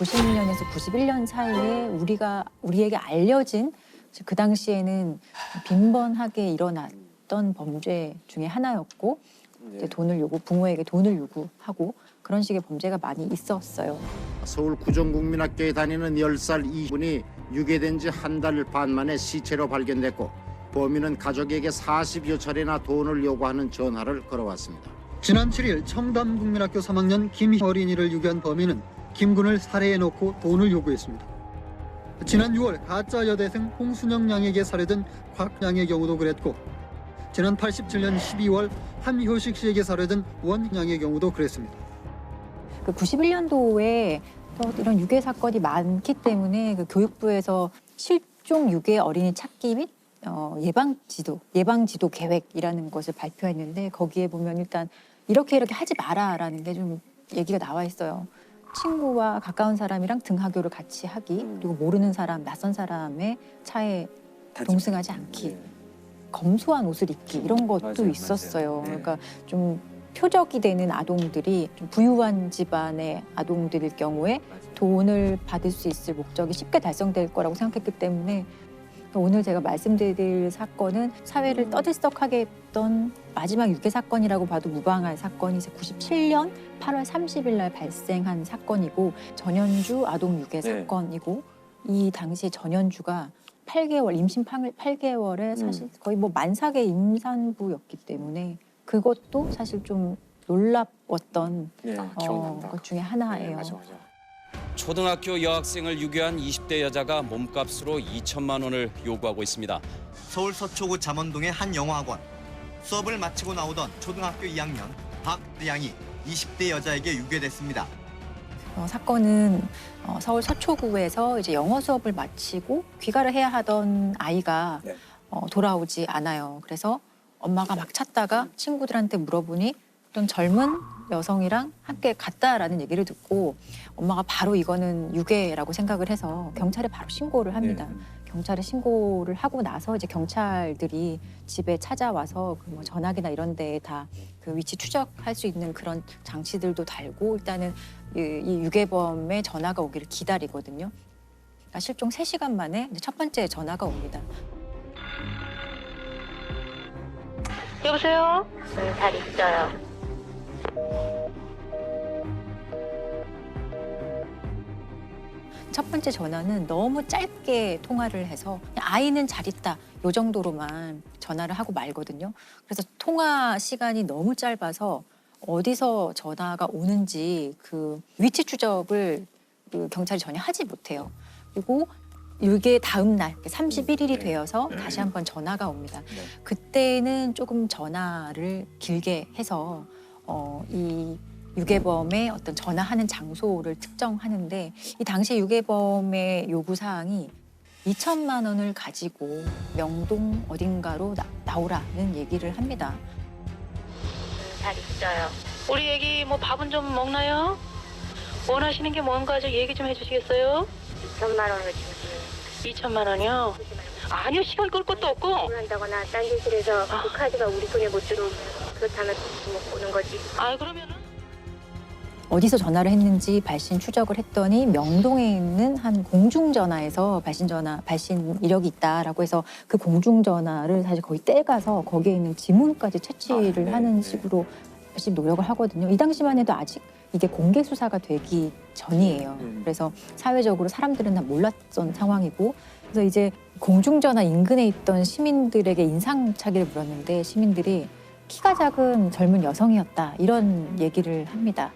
90년에서 91년 사이에 우리에게 알려진 그 당시에는 빈번하게 일어났던 범죄 중에 하나였고 이제 부모에게 돈을 요구하고 그런 식의 범죄가 많이 있었어요. 서울 구정국민학교에 다니는 10살 이분이 유괴된 지 한 달 반 만에 시체로 발견됐고 범인은 가족에게 40여 차례나 돈을 요구하는 전화를 걸어왔습니다. 지난 7일 청담국민학교 3학년 김희 어린이를 유괴한 범인은 김군을 살해해놓고 돈을 요구했습니다. 지난 6월 가짜 여대생 홍순영 양에게 살해된 곽 양의 경우도 그랬고 지난 87년 12월 함효식 씨에게 살해된 원 양의 경우도 그랬습니다. 그 91년도에 이런 유괴 사건이 많기 때문에 그 교육부에서 실종 유괴 어린이 찾기 및 예방지도 계획이라는 것을 발표했는데 거기에 보면 일단 이렇게 하지 마라라는 게 좀 얘기가 나와 있어요. 친구와 가까운 사람이랑 등하교를 같이 하기, 그리고 모르는 사람, 낯선 사람의 차에 동승하지 않기, 검소한 옷을 입기 이런 것도 있었어요. 그러니까 좀 표적이 되는 아동들이 좀 부유한 집안의 아동들일 경우에 돈을 받을 수 있을 목적이 쉽게 달성될 거라고 생각했기 때문에 오늘 제가 말씀드릴 사건은 사회를 떠들썩하게 했던 마지막 유괴 사건이라고 봐도 무방할 사건이 97년 8월 30일 날 발생한 사건이고 전현주 아동 유괴 사건이고 이 당시 전현주가 8개월 임신 8개월에 사실 거의 뭐 만삭의 임산부였기 때문에 그것도 사실 좀 놀라웠던 것 중에 하나예요. 맞아. 초등학교 여학생을 유괴한 20대 여자가 몸값으로 2천만 원을 요구하고 있습니다. 서울 서초구 잠원동의 한 영어학원. 수업을 마치고 나오던 초등학교 2학년 박양이 20대 여자에게 유괴됐습니다. 사건은 서울 서초구에서 이제 영어 수업을 마치고 귀가를 해야 하던 아이가 돌아오지 않아요. 그래서 엄마가 막 찾다가 친구들한테 물어보니 어떤 젊은 여성이랑 함께 갔다라는 얘기를 듣고 엄마가 바로 이거는 유괴라고 생각을 해서 경찰에 바로 신고를 합니다. 경찰에 신고를 하고 나서 이제 경찰들이 집에 찾아와서 그 뭐 전화기나 이런 데에 다 그 위치 추적할 수 있는 그런 장치들도 달고 일단은 이 유괴범의 전화가 오기를 기다리거든요. 그러니까 실종 3시간 만에 이제 첫 번째 전화가 옵니다. 여보세요? 잘 있어요. 첫 번째 전화는 너무 짧게 통화를 해서 그냥 아이는 잘 있다 요 정도로만 전화를 하고 말거든요. 그래서 통화 시간이 너무 짧아서 어디서 전화가 오는지 그 위치 추적을 그 경찰이 전혀 하지 못해요. 그리고 이게 다음 날 31일이 되어서 다시 한번 전화가 옵니다. 그때는 조금 전화를 길게 해서 이 유괴범의 어떤 전화하는 장소를 특정하는데 이 당시 유괴범의 요구 사항이 2천만 원을 가지고 명동 어딘가로 나오라는 얘기를 합니다. 잘 있어요. 우리 애기 뭐 밥은 좀 먹나요? 원하시는 게 뭔가 좀 얘기 좀 해주시겠어요? 2천만 원을 주세요. 2천만 원이요? 아니요, 시간 끌 것도 없고. 한다거나 딴 기술에서 그 카드가 우리 손에 못 들어오면 그렇다면 못 보는 거지. 아, 그러면은 어디서 전화를 했는지 발신 추적을 했더니 명동에 있는 한 공중전화에서 발신 이력이 있다라고 해서 그 공중전화를 사실 거의 떼가서 거기에 있는 지문까지 채취를 하는 식으로 사실 노력을 하거든요. 이 당시만 해도 아직 이게 공개 수사가 되기 전이에요. 그래서 사회적으로 사람들은 다 몰랐던 상황이고 그래서 이제 공중전화 인근에 있던 시민들에게 인상착의를 물었는데 시민들이 키가 작은 젊은 여성이었다 이런 얘기를 합니다.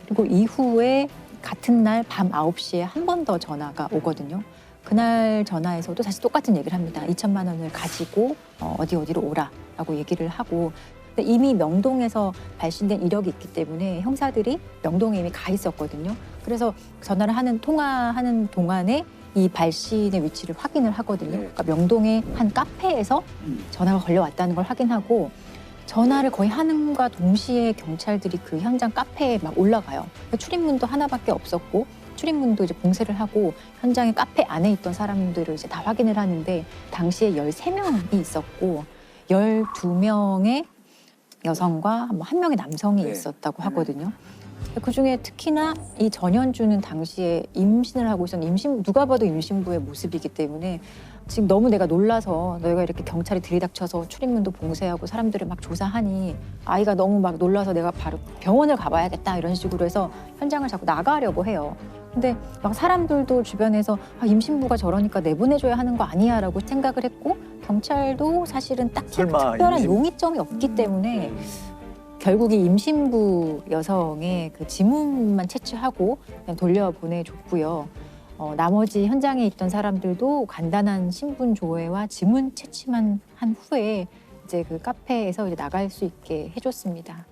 그리고 이후에 같은 날 밤 9시에 한 번 더 전화가 오거든요. 그날 전화에서도 다시 똑같은 얘기를 합니다. 2천만 원을 가지고 어디로 오라라고 얘기를 하고 근데 이미 명동에서 발신된 이력이 있기 때문에 형사들이 명동에 이미 가 있었거든요. 그래서 통화하는 동안에 이 발신의 위치를 확인을 하거든요. 그러니까 명동의 한 카페에서 전화가 걸려왔다는 걸 확인하고 전화를 거의 하는과 동시에 경찰들이 그 현장 카페에 막 올라가요. 출입문도 하나밖에 없었고 출입문도 이제 봉쇄를 하고 현장의 카페 안에 있던 사람들을 이제 다 확인을 하는데 당시에 13명이 있었고 12명의 여성과 한 명의 남성이 있었다고 하거든요. 그중에 특히나 이 전현주는 당시에 임신을 하고 있었는 누가 봐도 임신부의 모습이기 때문에 지금 너무 내가 놀라서 너희가 이렇게 경찰이 들이닥쳐서 출입문도 봉쇄하고 사람들을 막 조사하니 아이가 너무 막 놀라서 내가 바로 병원을 가봐야겠다 이런 식으로 해서 현장을 자꾸 나가려고 해요. 근데 막 사람들도 주변에서 임신부가 저러니까 내보내줘야 하는 거 아니야 라고 생각을 했고 경찰도 사실은 딱히 설마 특별한 용의점이 없기 때문에 결국 이 임신부 여성의 그 지문만 채취하고 그냥 돌려보내줬고요. 나머지 현장에 있던 사람들도 간단한 신분 조회와 지문 채취만 한 후에 이제 그 카페에서 이제 나갈 수 있게 해줬습니다.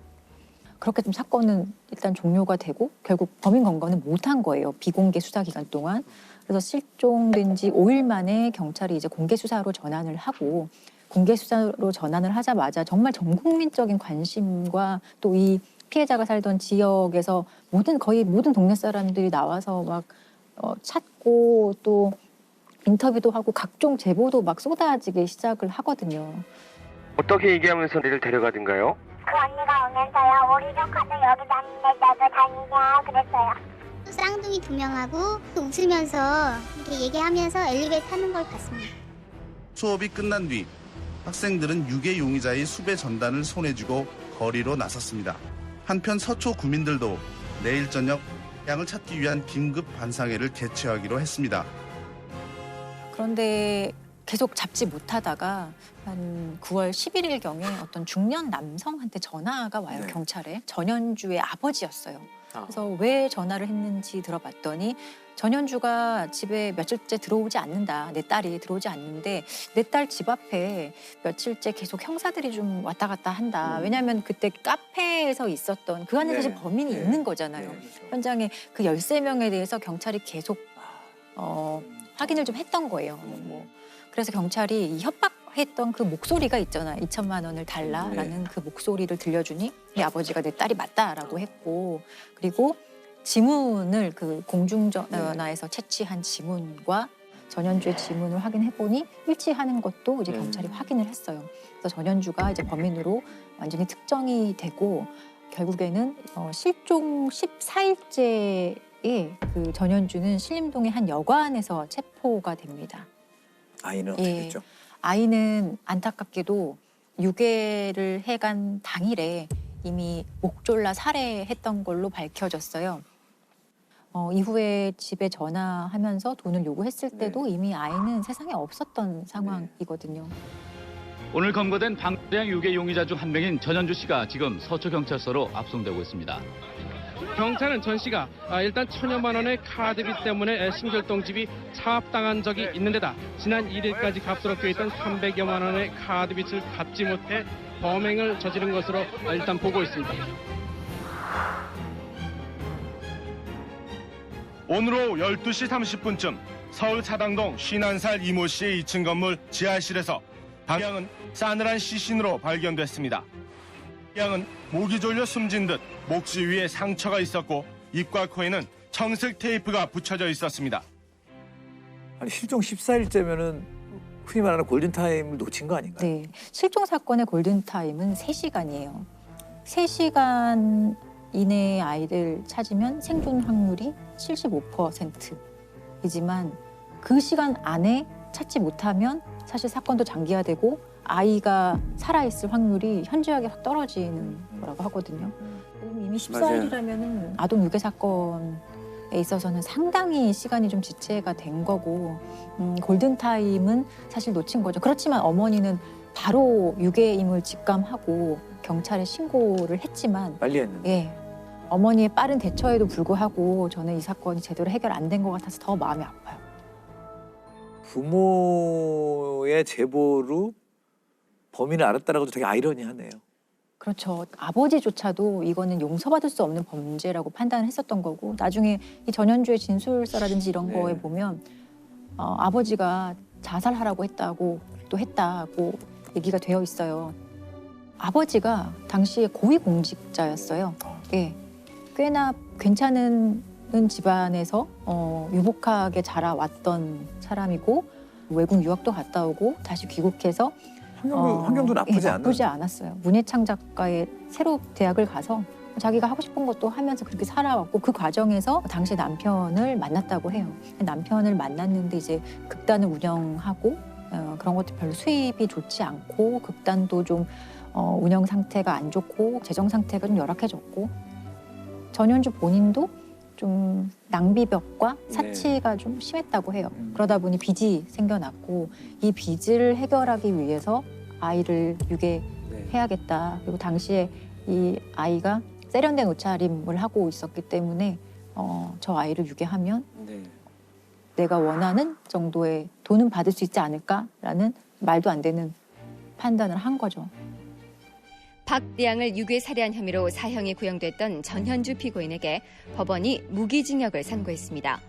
그렇게 좀 사건은 일단 종료가 되고 결국 범인 검거는 못한 거예요. 비공개 수사 기간 동안. 그래서 실종된 지 5일 만에 경찰이 이제 공개 수사로 전환을 하고 공개 수사로 전환을 하자마자 정말 전 국민적인 관심과 또 이 피해자가 살던 지역에서 거의 모든 동네 사람들이 나와서 막 찾고 또 인터뷰도 하고 각종 제보도 막 쏟아지기 시작을 하거든요. 어떻게 얘기하면서 애를 데려가든가요? 그 언니가 오면서요. 우리 좀 가서 여기 다니냐 그랬어요. 쌍둥이 2명하고 또 웃으면서 이렇게 얘기하면서 엘리베이터 타는 걸 봤습니다. 수업이 끝난 뒤 학생들은 유괴 용의자의 수배 전단을 손에 쥐고 거리로 나섰습니다. 한편 서초 구민들도 내일 저녁 양을 찾기 위한 긴급 반상회를 개최하기로 했습니다. 그런데 계속 잡지 못하다가 한 9월 11일경에 어떤 중년 남성한테 전화가 와요. 네. 경찰에. 전현주의 아버지였어요. 그래서 왜 전화를 했는지 들어봤더니 전현주가 집에 며칠째 들어오지 않는다. 내 딸이 들어오지 않는데 내 딸 집 앞에 며칠째 계속 형사들이 좀 왔다 갔다 한다. 왜냐하면 그때 카페에서 있었던 그 안에 사실 범인이 있는 거잖아요. 현장에 그 13명에 대해서 경찰이 계속 확인을 좀 했던 거예요. 그래서 경찰이 이 협박했던 그 목소리가 있잖아. 2천만 원을 달라라는 그 목소리를 들려주니 네 아버지가 내 딸이 맞다라고 했고 그리고 지문을 그 공중전화에서 채취한 지문과 전현주의 지문을 확인해보니 일치하는 것도 이제 경찰이 확인을 했어요. 그래서 전현주가 이제 범인으로 완전히 특정이 되고 결국에는 실종 14일째에 그 전현주는 신림동의 한 여관에서 체포가 됩니다. 아이는 어떻게 됐죠? 아이는 안타깝게도 유괴를 해간 당일에 이미 목 졸라 살해했던 걸로 밝혀졌어요. 이후에 집에 전화하면서 돈을 요구했을 때도 이미 아이는 세상에 없었던 상황이거든요. 오늘 검거된 방대한 유괴 용의자 중 한 명인 전현주 씨가 지금 서초경찰서로 압송되고 있습니다. 경찰은 전 씨가 일단 1,000여만 원의 카드비 때문에 신결동집이 차압당한 적이 있는 데다 지난 1일까지 값으로 껴있던 300여만 원의 카드빚을 갚지 못해 범행을 저지른 것으로 일단 보고 있습니다. 오늘 오후 12시 30분쯤 서울 사당동 51살 이모 씨의 2층 건물 지하실에서 방향은 싸늘한 시신으로 발견됐습니다. 양은 목이 졸려 숨진 듯 목시 위에 상처가 있었고 입과 코에는 청색 테이프가 붙여져 있었습니다. 아니 실종 14일째면은 흔히 말하는 골든타임을 놓친 거 아닌가요? 네, 실종 사건의 골든타임은 3시간이에요. 3시간 이내의 아이를 찾으면 생존 확률이 75%이지만 그 시간 안에 찾지 못하면 사실 사건도 장기화되고 아이가 살아있을 확률이 현저하게 확 떨어지는 거라고 하거든요. 이미 14일이라면 아동 유괴 사건에 있어서는 상당히 시간이 좀 지체가 된 거고 골든타임은 사실 놓친 거죠. 그렇지만 어머니는 바로 유괴임을 직감하고 경찰에 신고를 했지만 빨리 했는데. 예, 어머니의 빠른 대처에도 불구하고 저는 이 사건이 제대로 해결 안 된 것 같아서 더 마음이 아파요. 부모의 제보로 범인을 알았다라고 되게 아이러니하네요. 그렇죠. 아버지조차도 이거는 용서받을 수 없는 범죄라고 판단을 했었던 거고 나중에 이 전현주의 진술서라든지 이런 거에 보면 아버지가 자살하라고 했다고 얘기가 되어 있어요. 아버지가 당시에 고위공직자였어요. 예, 꽤나 괜찮은 집안에서 유복하게 자라왔던 사람이고 외국 유학도 갔다 오고 다시 귀국해서 환경도 나쁘지 않아요. 나쁘지 않았어요. 문예창 작가의 새로 대학을 가서 자기가 하고 싶은 것도 하면서 그렇게 살아왔고 그 과정에서 당시 남편을 만났다고 해요. 남편을 만났는데 이제 극단을 운영하고 그런 것도 별로 수입이 좋지 않고 극단도 좀 운영 상태가 안 좋고 재정 상태가 좀 열악해졌고 전현주 본인도 좀 낭비벽과 사치가 좀 심했다고 해요. 그러다 보니 빚이 생겨났고 이 빚을 해결하기 위해서 아이를 유괴해야겠다. 그리고 당시에 이 아이가 세련된 옷차림을 하고 있었기 때문에 저 아이를 유괴하면 내가 원하는 정도의 돈은 받을 수 있지 않을까라는 말도 안 되는 판단을 한 거죠. 박대양을 유괴 살해한 혐의로 사형이 구형됐던 전현주 피고인에게 법원이 무기징역을 선고했습니다.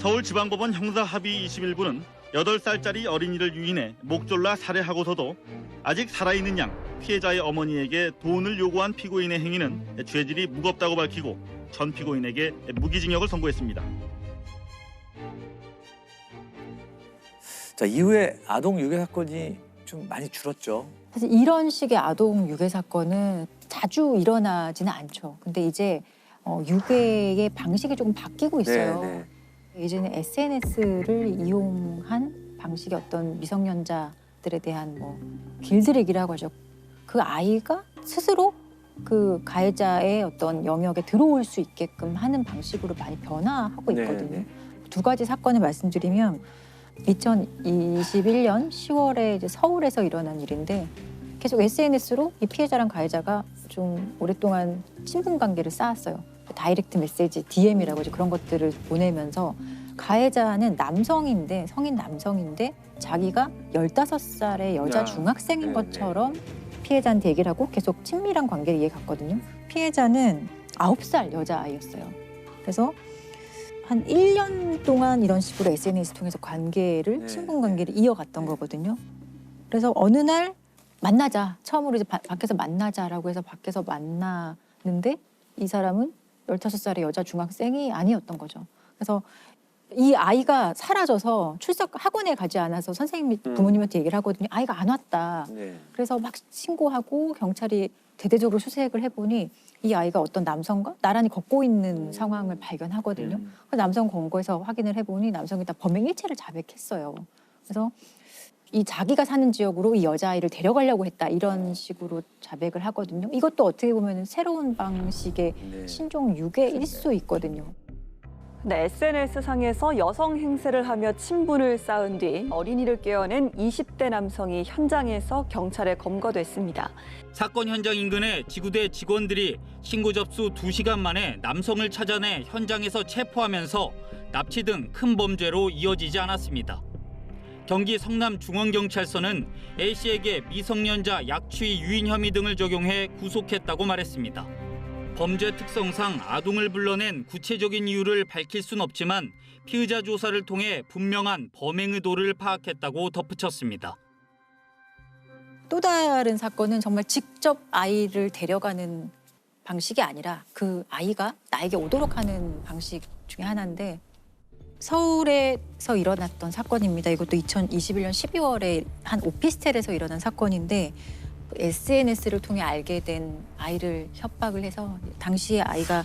서울지방법원 형사합의 21부는 8살짜리 어린이를 유인해 목졸라 살해하고서도 아직 살아있는 양 피해자의 어머니에게 돈을 요구한 피고인의 행위는 죄질이 무겁다고 밝히고 전 피고인에게 무기징역을 선고했습니다. 자, 이후에 아동 유괴 사건이 좀 많이 줄었죠. 사실 이런 식의 아동 유괴 사건은 자주 일어나지는 않죠. 근데 이제 유괴의 방식이 조금 바뀌고 있어요. 예전에 SNS를 이용한 방식의 어떤 미성년자들에 대한 길들이기라고 하죠. 그 아이가 스스로 그 가해자의 어떤 영역에 들어올 수 있게끔 하는 방식으로 많이 변화하고 있거든요. 두 가지 사건을 말씀드리면 2021년 10월에 이제 서울에서 일어난 일인데 계속 SNS로 이 피해자랑 가해자가 좀 오랫동안 친분 관계를 쌓았어요. 다이렉트 메시지, DM이라고 하죠. 그런 것들을 보내면서 가해자는 남성인데 성인 남성인데 자기가 15살의 여자 중학생인 것처럼 피해자한테 얘기를 하고 계속 친밀한 관계를 이어갔거든요. 피해자는 9살 여자아이였어요. 그래서 한 1년 동안 이런 식으로 SNS 통해서 관계를 친분 관계를 이어갔던 거거든요. 그래서 어느 날 만나자. 처음으로 이제 밖에서 만나자라고 해서 밖에서 만나는데 이 사람은 15살의 여자 중학생이 아니었던 거죠. 그래서 이 아이가 사라져서 출석 학원에 가지 않아서 선생님이 부모님한테 얘기를 하거든요. 아이가 안 왔다. 그래서 막 신고하고 경찰이 대대적으로 수색을 해보니 이 아이가 어떤 남성과 나란히 걷고 있는 상황을 발견하거든요. 그래서 남성 검거에서 확인을 해보니 남성이 다 범행 일체를 자백했어요. 그래서 이 자기가 사는 지역으로 이 여자아이를 데려가려고 했다 이런 식으로 자백을 하거든요. 이것도 어떻게 보면 새로운 방식의 신종 유괴일 수 있거든요. 네, SNS상에서 여성 행세를 하며 친분을 쌓은 뒤 어린이를 깨어낸 20대 남성이 현장에서 경찰에 검거됐습니다. 사건 현장 인근에 지구대 직원들이 신고 접수 2시간 만에 남성을 찾아내 현장에서 체포하면서 납치 등 큰 범죄로 이어지지 않았습니다. 경기 성남중앙경찰서는 A씨에게 미성년자 약취 유인 혐의 등을 적용해 구속했다고 말했습니다. 범죄 특성상 아동을 불러낸 구체적인 이유를 밝힐 순 없지만 피의자 조사를 통해 분명한 범행 의도를 파악했다고 덧붙였습니다. 또 다른 사건은 정말 직접 아이를 데려가는 방식이 아니라 그 아이가 나에게 오도록 하는 방식 중에 하나인데 서울에서 일어났던 사건입니다. 이것도 2021년 12월에 한 오피스텔에서 일어난 사건인데 SNS를 통해 알게 된 아이를 협박을 해서 당시에 아이가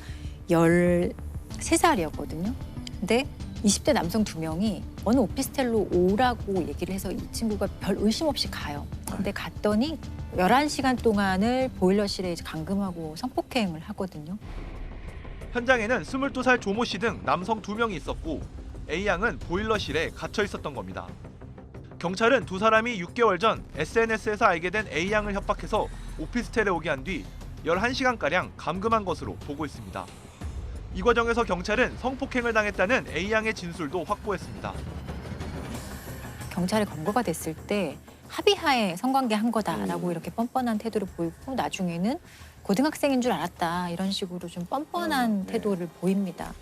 13살이었거든요. 근데 20대 남성 2명이 어느 오피스텔로 오라고 얘기를 해서 이 친구가 별 의심 없이 가요. 근데 갔더니 11시간 동안을 보일러실에 이제 감금하고 성폭행을 하거든요. 현장에는 22살 조모 씨 등 남성 2명이 있었고 A양은 보일러실에 갇혀 있었던 겁니다. 경찰은 두 사람이 6개월 전 SNS에서 알게 된 A양을 협박해서 오피스텔에 오게 한 뒤 11시간가량 감금한 것으로 보고 있습니다. 이 과정에서 경찰은 성폭행을 당했다는 A양의 진술도 확보했습니다. 경찰에 검거가 됐을 때 합의하에 성관계 한 거다라고 이렇게 뻔뻔한 태도를 보이고 나중에는 고등학생인 줄 알았다 이런 식으로 좀 뻔뻔한 태도를 보입니다.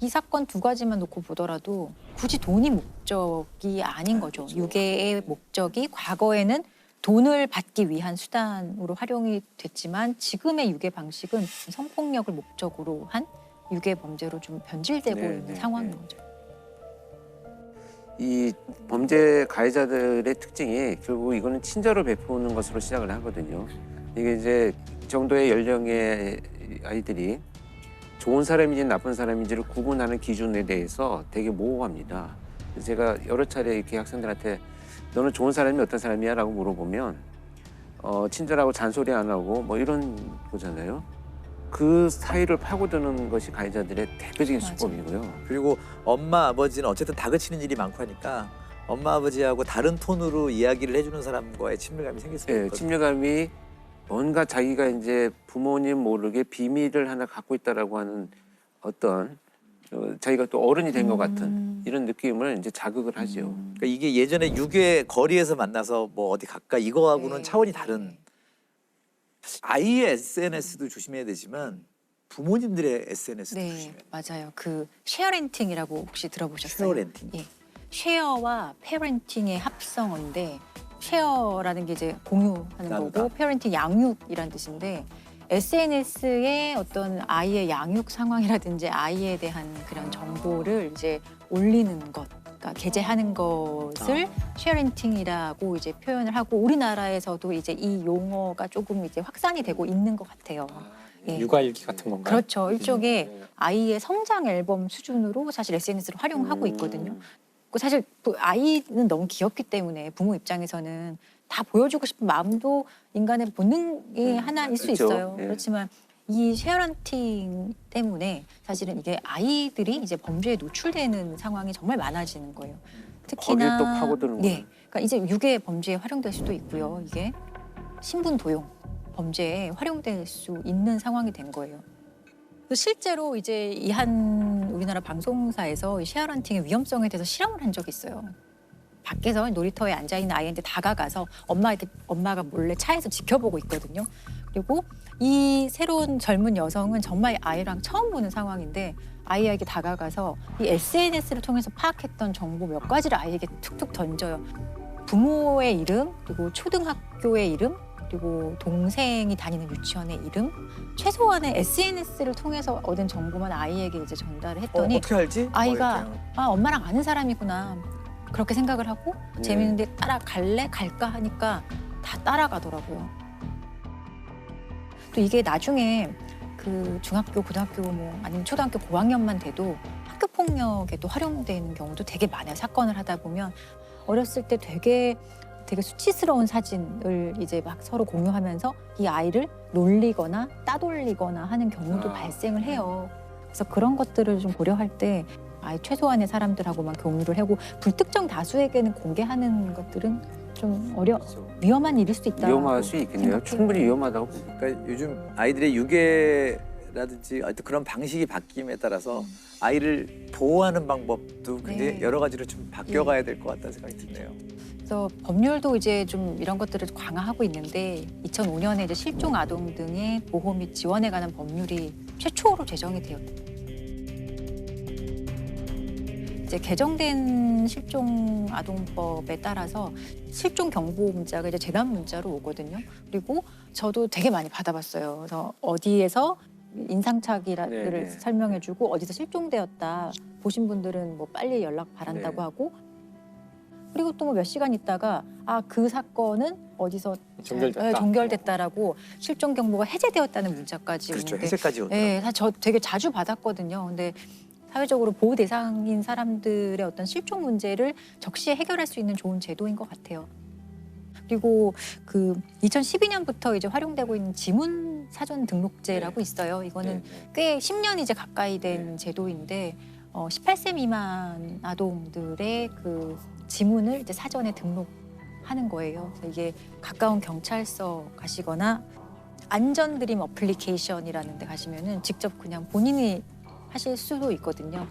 이 사건 두 가지만 놓고 보더라도 굳이 돈이 목적이 아닌 거죠. 유괴의 목적이 과거에는 돈을 받기 위한 수단으로 활용이 됐지만 지금의 유괴 방식은 성폭력을 목적으로 한 유괴 범죄로 좀 변질되고 있는 상황인 거죠. 이 범죄 가해자들의 특징이 결국 이거는 친절을 베푸는 것으로 시작을 하거든요. 이게 이제 정도의 연령의 아이들이 좋은 사람인지 나쁜 사람인지를 구분하는 기준에 대해서 되게 모호합니다. 그래서 제가 여러 차례 이렇게 학생들한테 너는 좋은 사람이 어떤 사람이야? 라고 물어보면 친절하고 잔소리 안 하고 뭐 이런 거잖아요. 그 사이를 파고드는 것이 가해자들의 대표적인 수법이고요. 그리고 엄마 아버지는 어쨌든 다그치는 일이 많고 하니까 엄마 아버지하고 다른 톤으로 이야기를 해주는 사람과의 친밀감이 생길 수가 있거든요. 친밀감이 뭔가 자기가 이제 부모님 모르게 비밀을 하나 갖고 있다라고 하는 어떤 자기가 또 어른이 된 것 같은 이런 느낌을 이제 자극을 하죠. 그러니까 이게 예전에 유괴 거리에서 만나서 뭐 어디 갈까 이거하고는 차원이 다른. 아이의 SNS도 조심해야 되지만 부모님들의 SNS도 조심해야 돼요. 맞아요. 그 쉐어렌팅이라고 혹시 들어보셨어요? 쉐어렌팅. 예. 쉐어와 페런팅의 합성어인데 쉐어라는 게 이제 공유하는 나누다. 거고 페런팅 양육이란 뜻인데 SNS에 어떤 아이의 양육 상황이라든지 아이에 대한 그런 정보를 이제 올리는 것, 그러니까 게재하는 것을 쉐어렌팅이라고 이제 표현을 하고 우리나라에서도 이제 이 용어가 조금 이제 확산이 되고 있는 것 같아요. 예. 육아일기 같은 건가요? 그렇죠. 일종의 아이의 성장 앨범 수준으로 사실 SNS를 활용하고 있거든요. 사실 아이는 너무 귀엽기 때문에 부모 입장에서는 다 보여주고 싶은 마음도 인간의 본능이 하나일 수 그렇죠. 있어요. 예. 그렇지만 이 쉐어런팅 때문에 사실은 이게 아이들이 이제 범죄에 노출되는 상황이 정말 많아지는 거예요. 특히나 거기에 또 파고드는 네, 그러니까 이제 유괴 범죄에 활용될 수도 있고요. 이게 신분 도용 범죄에 활용될 수 있는 상황이 된 거예요. 실제로 이제 이 한 우리나라 방송사에서 이 쉐어런팅의 위험성에 대해서 실험을 한 적이 있어요. 밖에서 놀이터에 앉아 있는 아이한테 다가가서 엄마가 몰래 차에서 지켜보고 있거든요. 그리고 이 새로운 젊은 여성은 정말 아이랑 처음 보는 상황인데 아이에게 다가가서 이 SNS를 통해서 파악했던 정보 몇 가지를 아이에게 툭툭 던져요. 부모의 이름, 그리고 초등학교의 이름, 그리고 동생이 다니는 유치원의 이름, 최소한의 SNS를 통해서 얻은 정보만 아이에게 이제 전달을 했더니 어떻게 알지? 아이가 뭐 이렇게. 엄마랑 아는 사람이구나 그렇게 생각을 하고 재밌는데 따라갈래? 갈까? 하니까 다 따라가더라고요. 또 이게 나중에 그 중학교, 고등학교 뭐 아니면 초등학교 고학년만 돼도 학교 폭력에도 활용되는 경우도 되게 많아요. 사건을 하다 보면 어렸을 때 되게 수치스러운 사진을 이제 막 서로 공유하면서 이 아이를 놀리거나 따돌리거나 하는 경우도 발생을 해요. 그래서 그런 것들을 좀 고려할 때 아예 최소한의 사람들하고만 공유를 하고 불특정 다수에게는 공개하는 것들은 좀 위험한 일일 수 있다. 위험할 수 있겠네요. 충분히 위험하다고 봅니다. 그러니까 요즘 아이들의 유괴라든지 하여튼 그런 방식이 바뀜에 따라서 아이를 보호하는 방법도 굉장히 여러 가지로 좀 바뀌어가야 될 것 같다는 생각이 드네요. 그래서 법률도 이제 좀 이런 것들을 강화하고 있는데 2005년에 이제 실종 아동 등의 보호 및 지원에 관한 법률이 최초로 제정이 되었고 이제 개정된 실종 아동법에 따라서 실종 경보 문자가 이제 재난 문자로 오거든요. 그리고 저도 되게 많이 받아봤어요. 그래서 어디에서 인상착의를 설명해주고 어디서 실종되었다 보신 분들은 뭐 빨리 연락 바란다고 하고 그리고 또 뭐 몇 시간 있다가 그 사건은 어디서 종결됐다라고 실종 경보가 해제되었다는 문자까지 그렇죠. 오는데 해제까지 오더라고요. 네, 저 되게 자주 받았거든요. 근데 사회적으로 보호 대상인 사람들의 어떤 실종 문제를 적시에 해결할 수 있는 좋은 제도인 것 같아요. 그리고 그 2012년부터 이제 활용되고 있는 지문 사전 등록제라고 있어요. 이거는 꽤 10년 이제 가까이 된 제도인데 18세 미만 아동들의 그 지문을 이제 사전에 등록하는 거예요. 그래서 이게 가까운 경찰서 가시거나 안전드림 어플리케이션이라는 데 가시면은 직접 그냥 본인이 하실 수도 있거든요.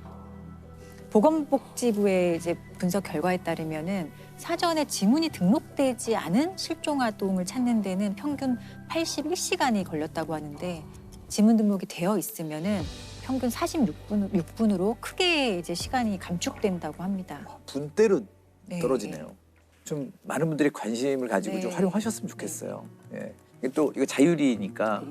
보건복지부의 이제 분석 결과에 따르면은 사전에 지문이 등록되지 않은 실종 아동을 찾는 데는 평균 81시간이 걸렸다고 하는데 지문 등록이 되어 있으면은 평균 46분으로 크게 이제 시간이 감축된다고 합니다. 분대로 떨어지네요. 좀 많은 분들이 관심을 가지고 좀 활용하셨으면 좋겠어요. 예. 또 이거 자율이니까